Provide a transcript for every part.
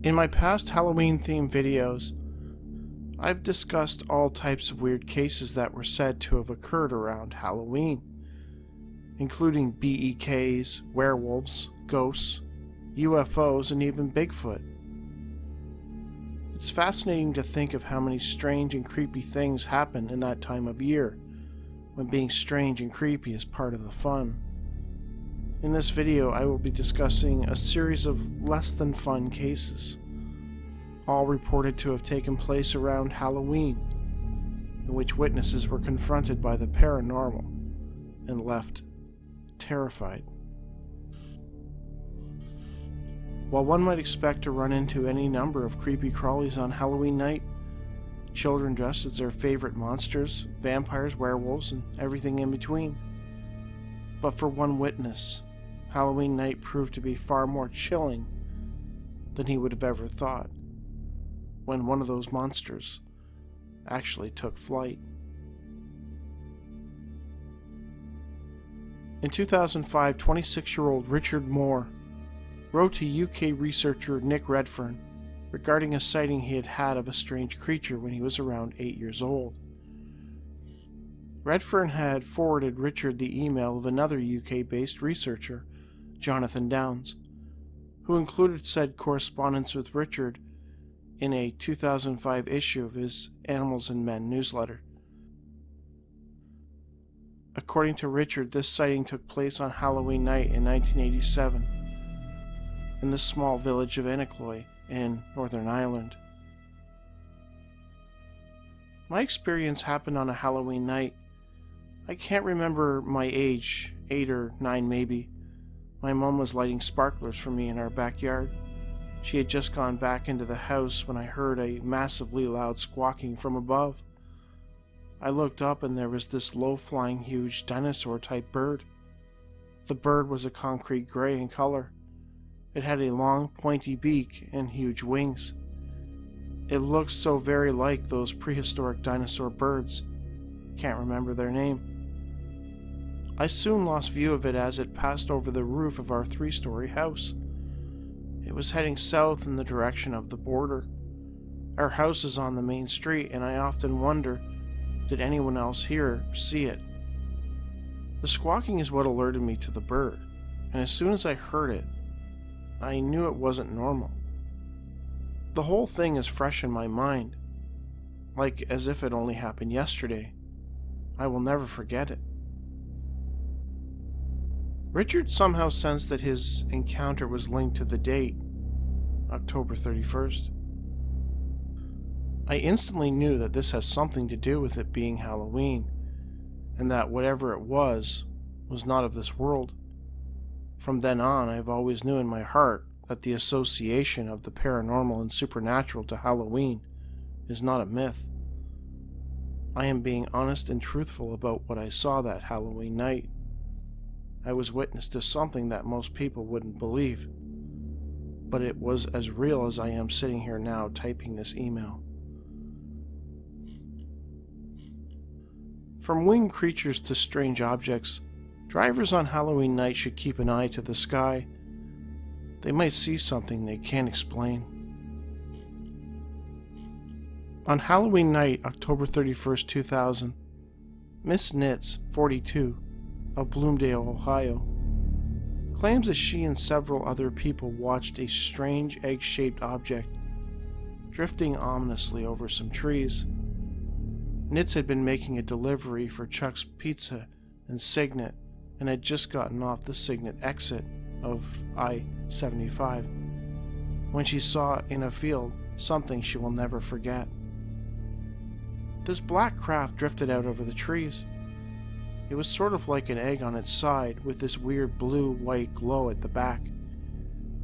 In my past Halloween-themed videos, I've discussed all types of weird cases that were said to have occurred around Halloween, including BEKs, werewolves, ghosts, UFOs, and even Bigfoot. It's fascinating to think of how many strange and creepy things happen in that time of year, when being strange and creepy is part of the fun. In this video, I will be discussing a series of less than fun cases, all reported to have taken place around Halloween, in which witnesses were confronted by the paranormal and left terrified. While one might expect to run into any number of creepy crawlies on Halloween night, children dressed as their favorite monsters, vampires, werewolves, and everything in between. But for one witness, Halloween night proved to be far more chilling than he would have ever thought, when one of those monsters actually took flight. In 2005, 26-year-old Richard Moore wrote to UK researcher Nick Redfern regarding a sighting he had had of a strange creature when he was around 8 years old. Redfern had forwarded Richard the email of another UK-based researcher, Jonathan Downs, who included said correspondence with Richard in a 2005 issue of his Animals and Men newsletter. According to Richard, this sighting took place on Halloween night in 1987 in the small village of Enniskillen in Northern Ireland. My experience happened on a Halloween night. I can't remember my age, 8 or 9 maybe. My mom was lighting sparklers for me in our backyard. She had just gone back into the house when I heard a massively loud squawking from above. I looked up and there was this low-flying huge dinosaur-type bird. The bird was a concrete gray in color. It had a long, pointy beak and huge wings. It looked so very like those prehistoric dinosaur birds. Can't remember their name. I soon lost view of it as it passed over the roof of our 3-story house. It was heading south in the direction of the border. Our house is on the main street, and I often wonder, did anyone else hear or see it? The squawking is what alerted me to the bird, and as soon as I heard it, I knew it wasn't normal. The whole thing is fresh in my mind, like as if it only happened yesterday. I will never forget it. Richard somehow sensed that his encounter was linked to the date, October 31st. I instantly knew that this has something to do with it being Halloween, and that whatever it was not of this world. From then on, I've always knew in my heart that the association of the paranormal and supernatural to Halloween is not a myth. I am being honest and truthful about what I saw that Halloween night. I was witness to something that most people wouldn't believe, but it was as real as I am sitting here now typing this email. From winged creatures to strange objects, drivers on Halloween night should keep an eye to the sky. They might see something they can't explain. On Halloween night, October 31st, 2000, Miss Nitz, 42, of Bloomdale, Ohio, claims that she and several other people watched a strange egg-shaped object drifting ominously over some trees. Nitz had been making a delivery for Chuck's Pizza in Signet and had just gotten off the Signet exit of I-75 when she saw in a field something she will never forget. This black craft drifted out over the trees. It was sort of like an egg on its side with this weird blue-white glow at the back.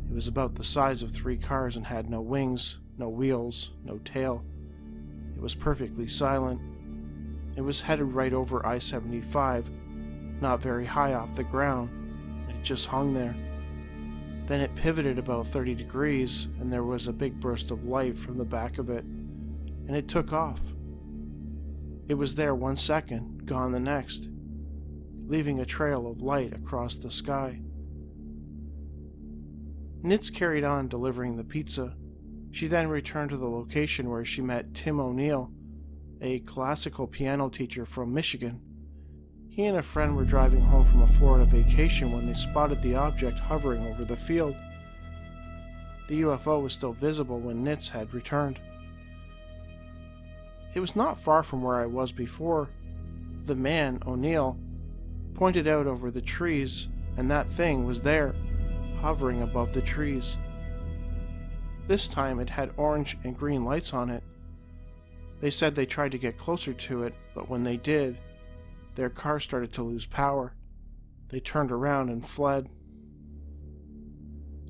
It was about the size of 3 cars and had no wings, no wheels, no tail. It was perfectly silent. It was headed right over I-75, not very high off the ground, and it just hung there. Then it pivoted about 30 degrees, and there was a big burst of light from the back of it, and it took off. It was there 1 second, gone the next, leaving a trail of light across the sky. Nitz carried on delivering the pizza. She then returned to the location where she met Tim O'Neill, a classical piano teacher from Michigan. He and a friend were driving home from a Florida vacation when they spotted the object hovering over the field. The UFO was still visible when Nitz had returned. It was not far from where I was before. The man, O'Neill, pointed out over the trees, and that thing was there, hovering above the trees. This time it had orange and green lights on it. They said they tried to get closer to it, but when they did, their car started to lose power. They turned around and fled.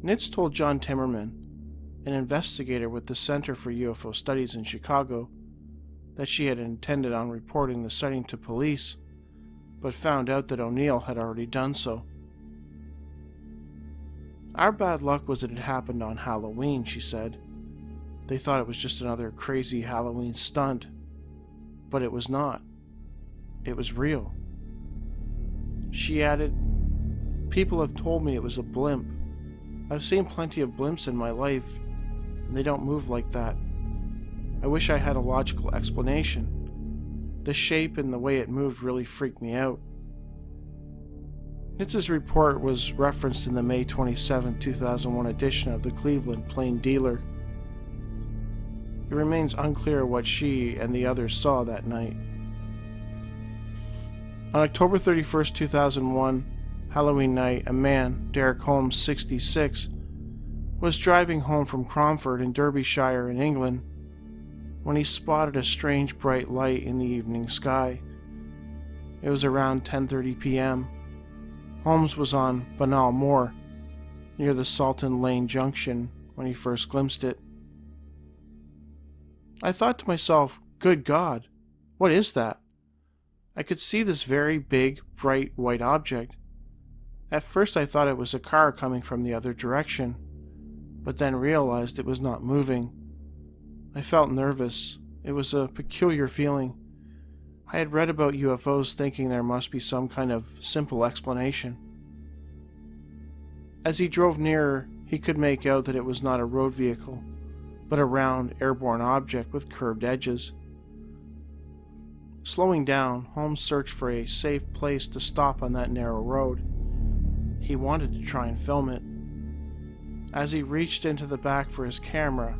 Nitz told John Timmerman, an investigator with the Center for UFO Studies in Chicago, that she had intended on reporting the sighting to police, but found out that O'Neill had already done so. Our bad luck was that it happened on Halloween, she said. They thought it was just another crazy Halloween stunt, but it was not. It was real. She added, "People have told me it was a blimp. I've seen plenty of blimps in my life, and they don't move like that. I wish I had a logical explanation. The shape and the way it moved really freaked me out." Nitz's report was referenced in the May 27, 2001 edition of the Cleveland Plain Dealer. It remains unclear what she and the others saw that night. On October 31st, 2001, Halloween night, a man, Derek Holmes, 66, was driving home from Cromford in Derbyshire in England when he spotted a strange bright light in the evening sky. It was around 10:30 p.m. Holmes was on Banal Moor, near the Salton Lane Junction, when he first glimpsed it. I thought to myself, good God, what is that? I could see this very big, bright white object. At first I thought it was a car coming from the other direction, but then realized it was not moving. I felt nervous. It was a peculiar feeling. I had read about UFOs thinking there must be some kind of simple explanation. As he drove nearer, he could make out that it was not a road vehicle, but a round, airborne object with curved edges. Slowing down, Holmes searched for a safe place to stop on that narrow road. He wanted to try and film it. As he reached into the back for his camera,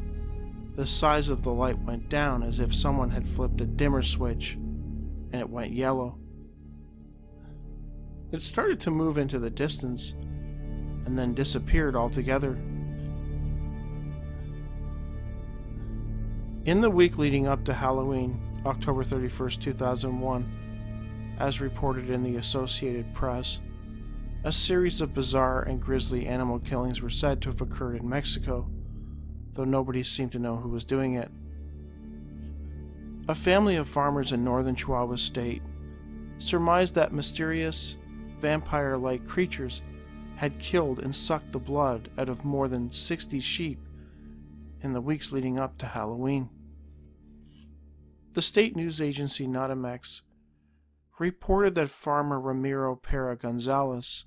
the size of the light went down as if someone had flipped a dimmer switch, and it went yellow. It started to move into the distance, and then disappeared altogether. In the week leading up to Halloween, October 31st, 2001, as reported in the Associated Press, a series of bizarre and grisly animal killings were said to have occurred in Mexico, though nobody seemed to know who was doing it. A family of farmers in northern Chihuahua State surmised that mysterious, vampire-like creatures had killed and sucked the blood out of more than 60 sheep in the weeks leading up to Halloween. The state news agency Notimex reported that farmer Ramiro Pera Gonzalez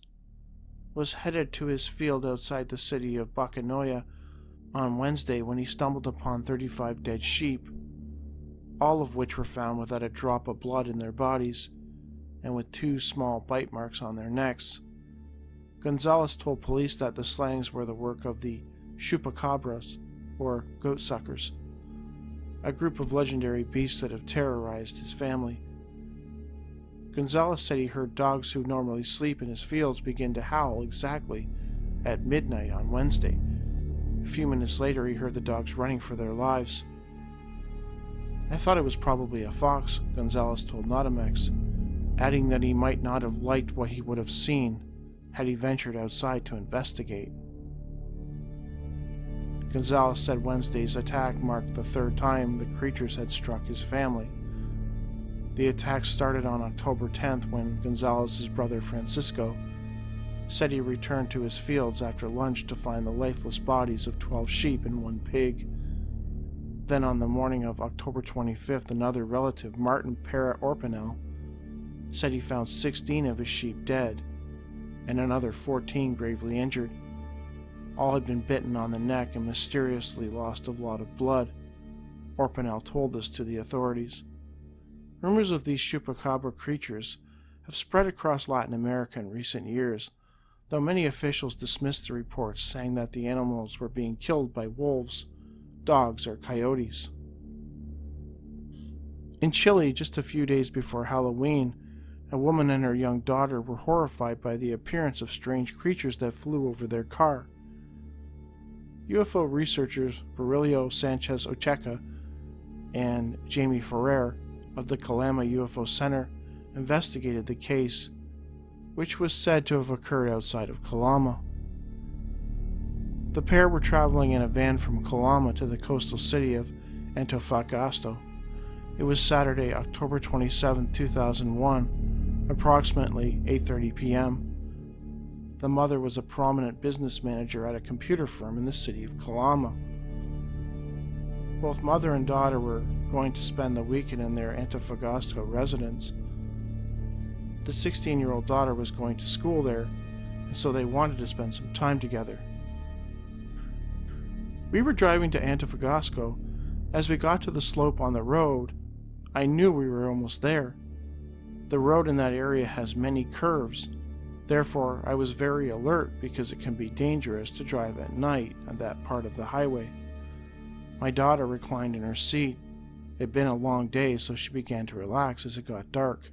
was headed to his field outside the city of Bacanoya on Wednesday when he stumbled upon 35 dead sheep, all of which were found without a drop of blood in their bodies and with 2 small bite marks on their necks. Gonzalez told police that the slayings were the work of the Chupacabras, or goat-suckers, a group of legendary beasts that have terrorized his family. Gonzalez said he heard dogs who normally sleep in his fields begin to howl exactly at midnight on Wednesday. A few minutes later, he heard the dogs running for their lives. "I thought it was probably a fox," Gonzalez told Notimex, adding that he might not have liked what he would have seen had he ventured outside to investigate. Gonzalez said Wednesday's attack marked the 3rd time the creatures had struck his family. The attack started on October 10th when Gonzalez's brother Francisco said he returned to his fields after lunch to find the lifeless bodies of 12 sheep and 1 pig. Then on the morning of October 25th, another relative, Martin Pera Orpanel, said he found 16 of his sheep dead and another 14 gravely injured. All had been bitten on the neck and mysteriously lost a lot of blood. Orpanel told this to the authorities. Rumors of these Chupacabra creatures have spread across Latin America in recent years, though many officials dismissed the reports, saying that the animals were being killed by wolves, dogs, or coyotes. In Chile, just a few days before Halloween, a woman and her young daughter were horrified by the appearance of strange creatures that flew over their car. UFO researchers Virgilio Sanchez-Ocejo and Jamie Ferrer of the Calama UFO Center investigated the case, which was said to have occurred outside of Calama. The pair were traveling in a van from Calama to the coastal city of Antofagasta. It was Saturday, October 27, 2001, approximately 8:30 p.m. The mother was a prominent business manager at a computer firm in the city of Calama. Both mother and daughter were going to spend the weekend in their Antofagasta residence. The 16-year-old daughter was going to school there, and so they wanted to spend some time together. We were driving to Antofagasta. As we got to the slope on the road, I knew we were almost there. The road in that area has many curves. Therefore, I was very alert because it can be dangerous to drive at night on that part of the highway. My daughter reclined in her seat. It had been a long day, so she began to relax as it got dark.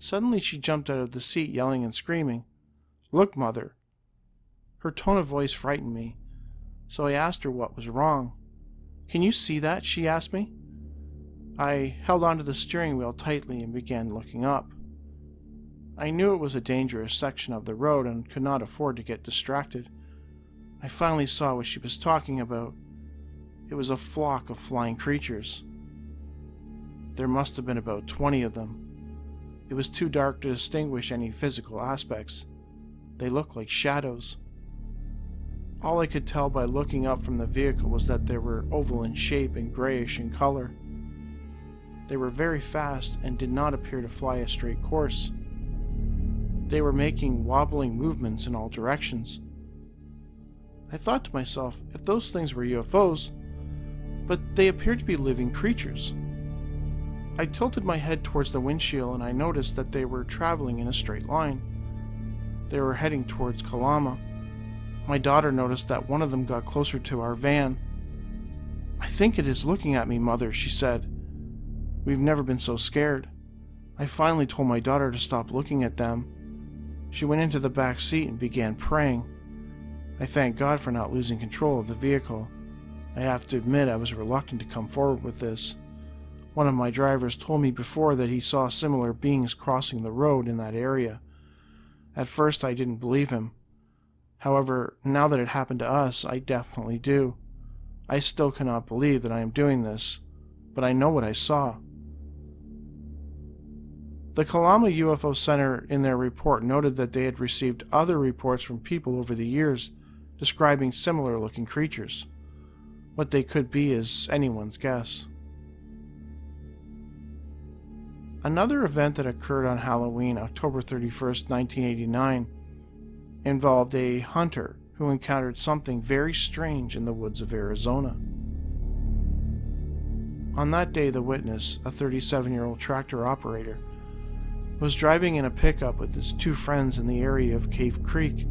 Suddenly, she jumped out of the seat, yelling and screaming, "Look, Mother!" Her tone of voice frightened me, so I asked her what was wrong. "Can you see that?" she asked me. I held onto the steering wheel tightly and began looking up. I knew it was a dangerous section of the road and could not afford to get distracted. I finally saw what she was talking about. It was a flock of flying creatures. There must have been about 20 of them. It was too dark to distinguish any physical aspects. They looked like shadows. All I could tell by looking up from the vehicle was that they were oval in shape and grayish in color. They were very fast and did not appear to fly a straight course. They were making wobbling movements in all directions. I thought to myself, if those things were UFOs, but they appeared to be living creatures. I tilted my head towards the windshield and I noticed that they were traveling in a straight line. They were heading towards Calama. My daughter noticed that one of them got closer to our van. "I think it is looking at me, Mother," she said. We've never been so scared. I finally told my daughter to stop looking at them. She went into the back seat and began praying. I thank God for not losing control of the vehicle. I have to admit I was reluctant to come forward with this. One of my drivers told me before that he saw similar beings crossing the road in that area. At first I didn't believe him. However, now that it happened to us, I definitely do. I still cannot believe that I am doing this, but I know what I saw. The Calama UFO Center in their report noted that they had received other reports from people over the years describing similar looking creatures. What they could be is anyone's guess. Another event that occurred on Halloween, October 31st, 1989, involved a hunter who encountered something very strange in the woods of Arizona. On that day, the witness, a 37-year-old tractor operator, was driving in a pickup with his two friends in the area of Cave Creek,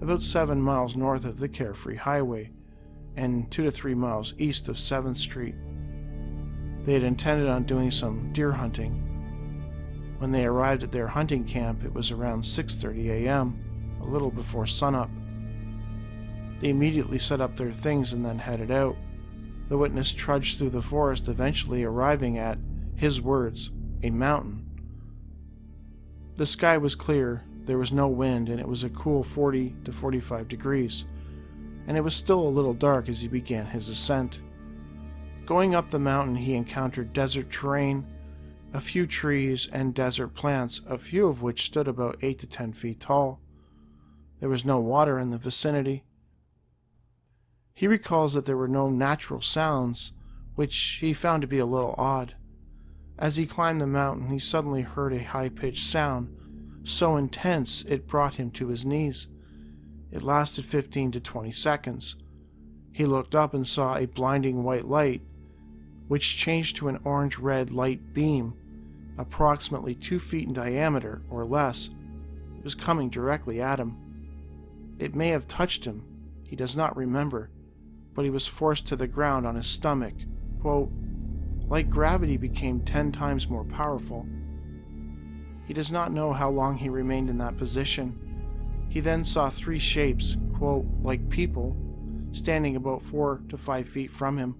about 7 miles north of the Carefree Highway and 2 to 3 miles east of 7th Street. They had intended on doing some deer hunting. When they arrived at their hunting camp, it was around 6:30 a.m., a little before sunup. They immediately set up their things and then headed out. The witness trudged through the forest, eventually arriving at, his words, a mountain. The sky was clear, there was no wind, and it was a cool 40 to 45 degrees, and it was still a little dark as he began his ascent. Going up the mountain, he encountered desert terrain, a few trees, and desert plants, a few of which stood about 8 to 10 feet tall. There was no water in the vicinity. He recalls that there were no natural sounds, which he found to be a little odd. As he climbed the mountain, he suddenly heard a high-pitched sound, so intense it brought him to his knees. It lasted 15 to 20 seconds. He looked up and saw a blinding white light, which changed to an orange-red light beam, approximately 2 feet in diameter or less. It was coming directly at him. It may have touched him, he does not remember, but he was forced to the ground on his stomach. Quote, like gravity became 10 times more powerful. He does not know how long he remained in that position. He then saw 3 shapes, quote, like people, standing about 4 to 5 feet from him.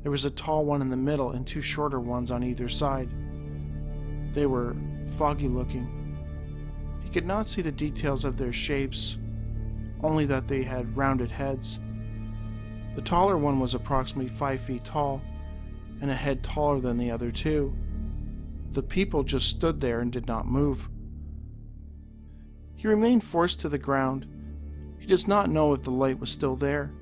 There was a tall one in the middle and 2 shorter ones on either side. They were foggy looking. He could not see the details of their shapes, only that they had rounded heads. The taller one was approximately 5 feet tall, and a head taller than the other 2. The people just stood there and did not move. He remained forced to the ground. He does not know if the light was still there.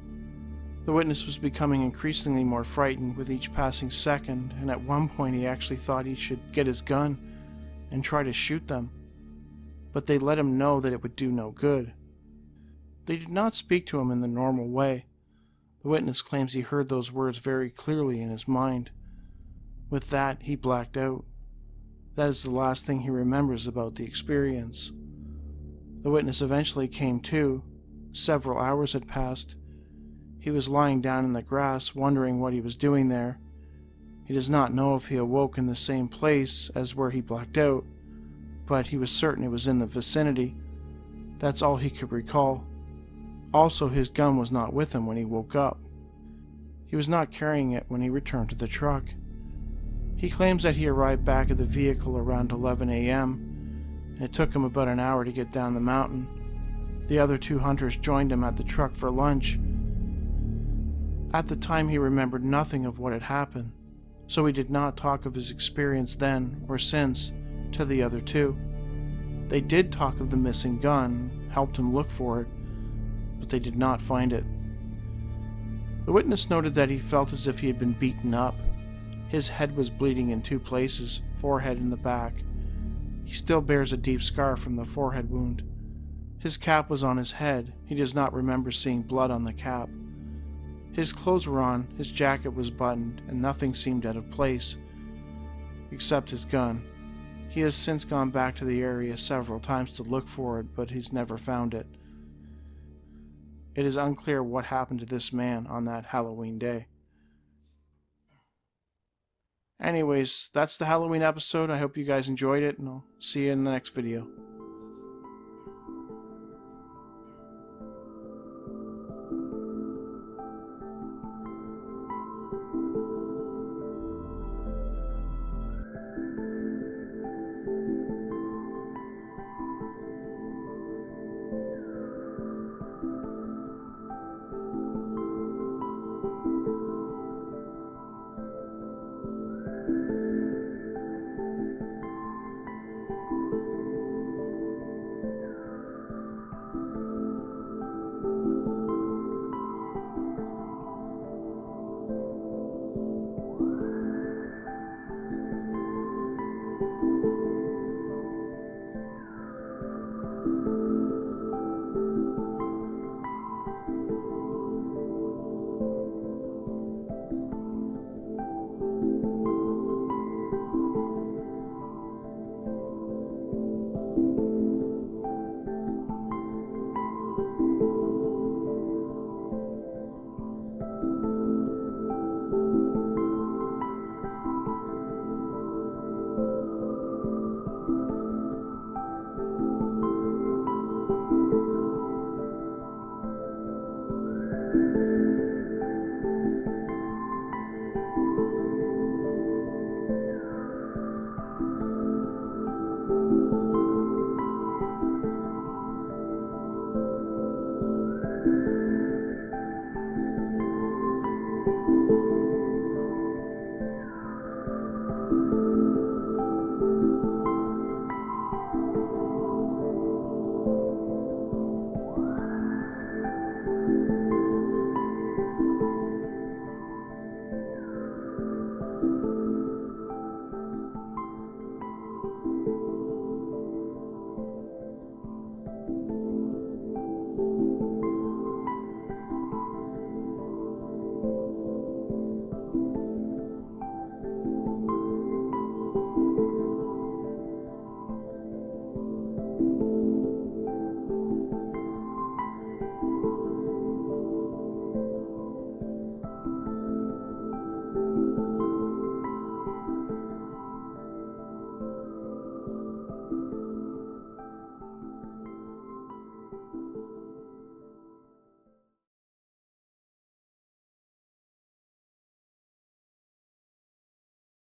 The witness was becoming increasingly more frightened with each passing second, and at one point he actually thought he should get his gun and try to shoot them. But they let him know that it would do no good. They did not speak to him in the normal way. The witness claims he heard those words very clearly in his mind. With that, he blacked out. That is the last thing he remembers about the experience. The witness eventually came to. Several hours had passed. He was lying down in the grass, wondering what he was doing there. He does not know if he awoke in the same place as where he blacked out, but he was certain it was in the vicinity. That's all he could recall. Also, his gun was not with him when he woke up. He was not carrying it when he returned to the truck. He claims that he arrived back at the vehicle around 11 a.m., and it took him about an hour to get down the mountain. The other 2 hunters joined him at the truck for lunch. At the time, he remembered nothing of what had happened, so he did not talk of his experience then or since to the other 2. They did talk of the missing gun, helped him look for it, but they did not find it. The witness noted that he felt as if he had been beaten up. His head was bleeding in 2 places, forehead and the back. He still bears a deep scar from the forehead wound. His cap was on his head. He does not remember seeing blood on the cap. His clothes were on, his jacket was buttoned, and nothing seemed out of place, except his gun. He has since gone back to the area several times to look for it, but he's never found it. It is unclear what happened to this man on that Halloween day. Anyways, that's the Halloween episode. I hope you guys enjoyed it, and I'll see you in the next video.